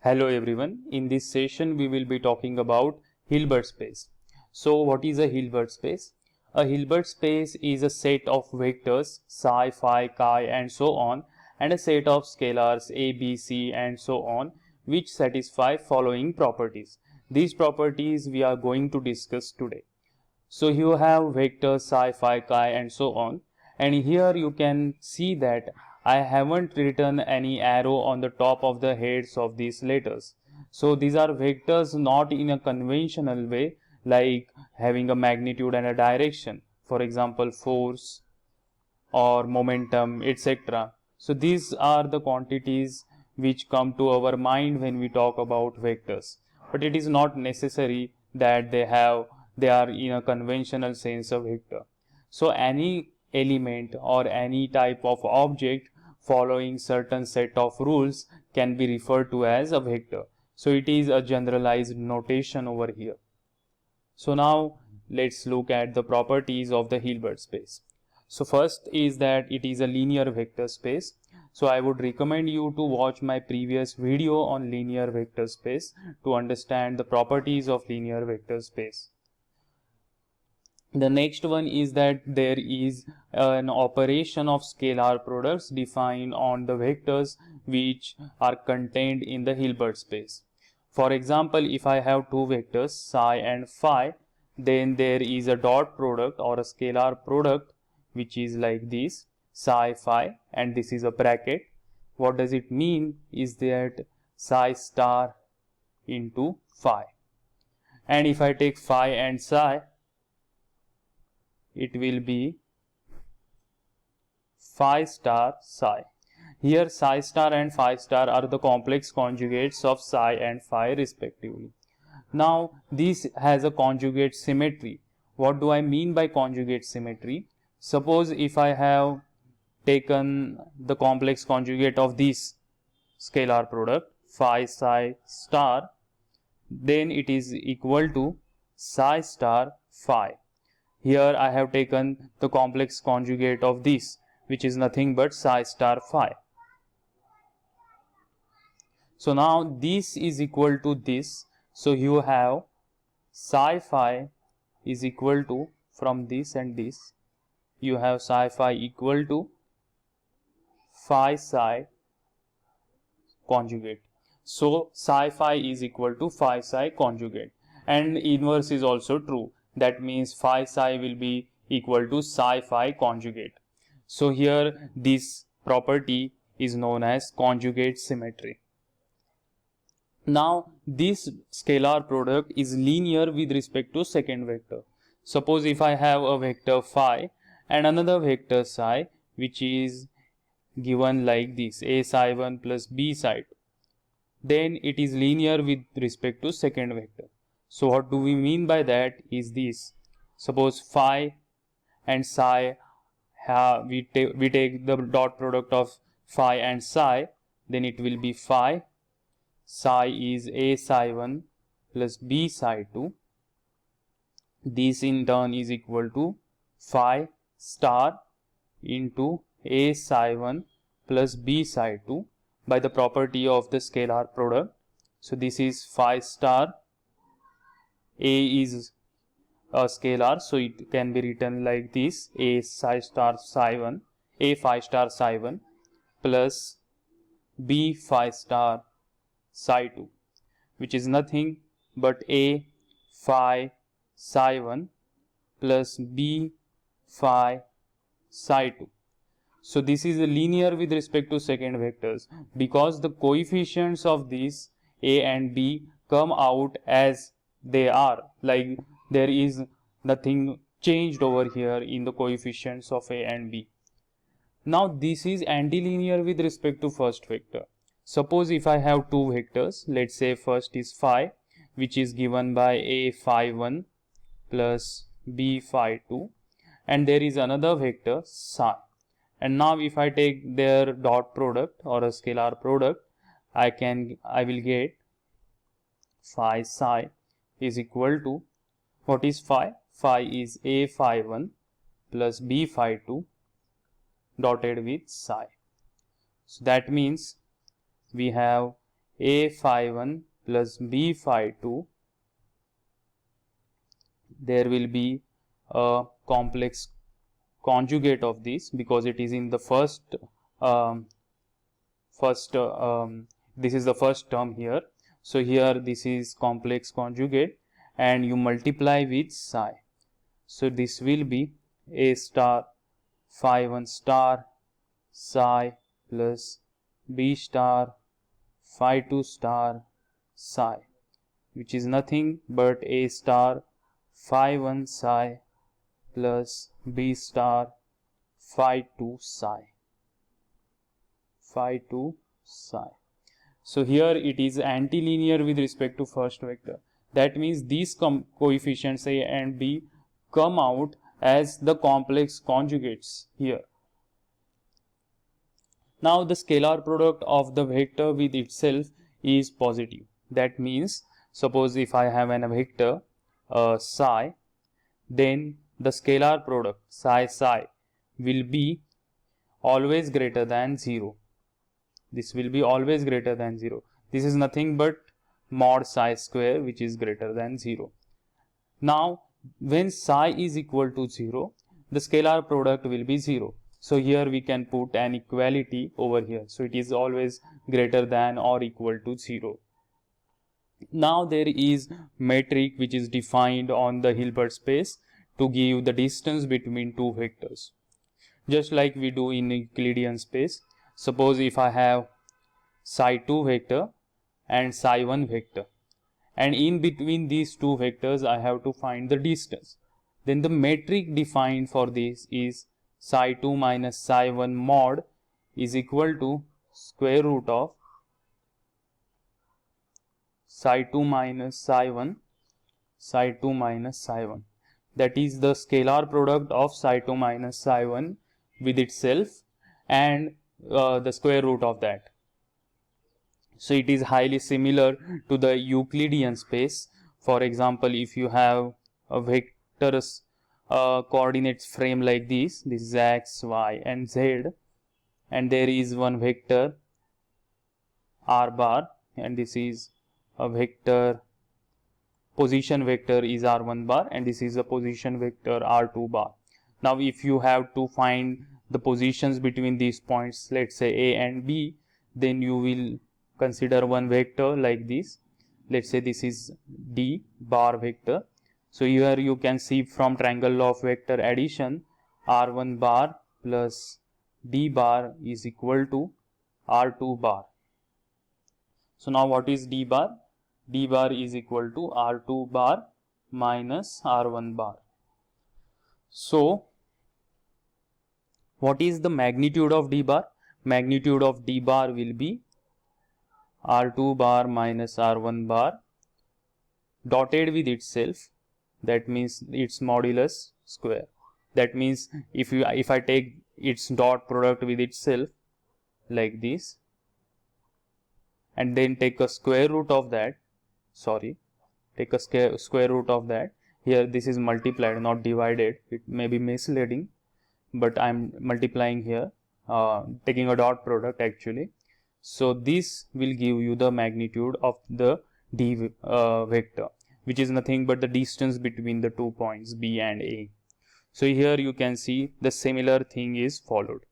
Hello everyone. In this session we will be talking about Hilbert space. So what is a Hilbert space? A Hilbert space is a set of vectors psi, phi, chi and so on, and a set of scalars a, b, c and so on which satisfy following properties. These properties we are going to discuss today. So you have vectors psi, phi, chi and so on, and here you can see that I haven't written any arrow on the top of the heads of these letters. So these are vectors not in a conventional way like having a magnitude and a direction, for example force or momentum, etc. So these are the quantities which come to our mind when we talk about vectors, but it is not necessary that they are in a conventional sense of vector. So any element or any type of object following certain set of rules can be referred to as a vector. So it is a generalized notation over here. So now let's look at the properties of the Hilbert space. So first is that it is a linear vector space. So I would recommend you to watch my previous video on linear vector space to understand the properties of linear vector space. The next one is that there is an operation of scalar products defined on the vectors which are contained in the Hilbert space. For example, if I have two vectors psi and phi, then there is a dot product or a scalar product which is like this psi phi, and this is a bracket. What does it mean is that psi star into phi, and if I take phi and psi, it will be phi star psi. Here psi star and phi star are the complex conjugates of psi and phi respectively. Now this has a conjugate symmetry. What do I mean by conjugate symmetry? Suppose if I have taken the complex conjugate of this scalar product phi psi star, then it is equal to psi star phi. Here I have taken the complex conjugate of this, which is nothing but psi star phi. So now this is equal to this. So you have psi phi is equal to, from this and this, you have psi phi equal to phi psi conjugate. So psi phi is equal to phi psi conjugate, and inverse is also true. That means phi psi will be equal to psi phi conjugate. So here this property is known as conjugate symmetry. Now this scalar product is linear with respect to second vector. Suppose if I have a vector phi and another vector psi which is given like this a psi 1 plus b psi 2, then it is linear with respect to second vector. So what do we mean by that is this. Suppose phi and psi we take the dot product of phi and psi, then it will be phi psi is a psi 1 plus b psi 2. This in turn is equal to phi star into a psi 1 plus b psi 2 by the property of the scalar product. So this is phi star. A is a scalar, so it can be written like this a psi star psi 1, a phi star psi 1 plus b phi star psi 2, which is nothing but a phi psi 1 plus b phi psi 2. So this is a linear with respect to second vectors because the coefficients of these a and b come out as they are, like there is nothing changed over here in the coefficients of a and b. Now this is antilinear with respect to first vector. Suppose if I have two vectors, let's say first is phi, which is given by a phi 1 plus b phi 2, and there is another vector psi. And now if I take their dot product or a scalar product, I will get phi psi is equal to, what is phi? Phi is a phi 1 plus b phi 2 dotted with psi. So that means we have a phi 1 plus b phi 2, there will be a complex conjugate of this because it is in the um, this is the first term here. So here this is complex conjugate and you multiply with psi. So this will be a star phi 1 star psi plus b star phi 2 star psi, which is nothing but a star phi 1 psi plus b star phi 2 psi. So here it is antilinear with respect to first vector. That means these coefficients a and b come out as the complex conjugates here. Now the scalar product of the vector with itself is positive. That means suppose if I have a vector psi, then the scalar product psi will be always greater than 0. This will be always greater than 0. This is nothing but mod psi square, which is greater than 0. Now when psi is equal to 0, the scalar product will be 0. So here we can put an equality over here. So it is always greater than or equal to 0. Now there is metric which is defined on the Hilbert space to give the distance between two vectors. Just like we do in Euclidean space. Suppose if I have psi 2 vector and psi 1 vector, and in between these two vectors I have to find the distance. Then the metric defined for this is psi 2 minus psi 1 mod is equal to square root of psi 2 minus psi 1, psi 2 minus psi 1. That is the scalar product of psi 2 minus psi 1 with itself and the square root of that. So it is highly similar to the Euclidean space. For example, if you have a vector's coordinates frame like this is x, y and z, and there is one vector r bar, and this is a vector, position vector is r1 bar, and this is a position vector r2 bar. Now if you have to find the positions between these points, let's say a and b, then you will consider one vector like this. Let's say this is d bar vector. So here you can see from triangle law of vector addition, r1 bar plus d bar is equal to r2 bar. So now what is d bar? D bar is equal to r2 bar minus r1 bar. So what is the magnitude of d bar? Magnitude of d bar will be r2 bar minus r1 bar dotted with itself. That means its modulus square. That means if I take its dot product with itself like this and then take a square root of that, square root of that. Here this is multiplied, not divided. It may be misleading, but I am multiplying here, taking a dot product actually. So this will give you the magnitude of the d vector, which is nothing but the distance between the 2 points b and a. So here you can see the similar thing is followed.